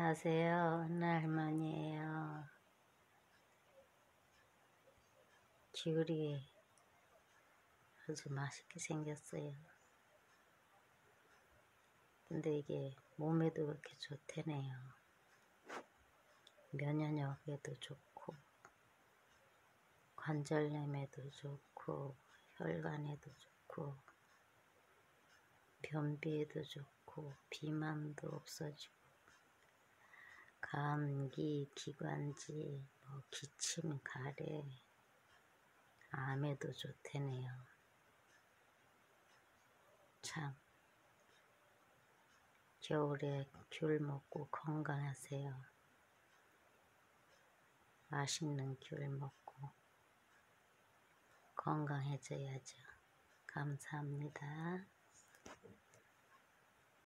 안녕하세요. 은하 할머니예요. 귤이 아주 맛있게 생겼어요. 근데 이게 몸에도 그렇게 좋대네요. 면역력에도 좋고 관절염에도 좋고 혈관에도 좋고 변비에도 좋고 비만도 없어지고 감기, 기관지, 기침, 가래, 암에도 좋대네요. 참 겨울에 귤 먹고 건강하세요. 맛있는 귤 먹고 건강해져야죠. 감사합니다.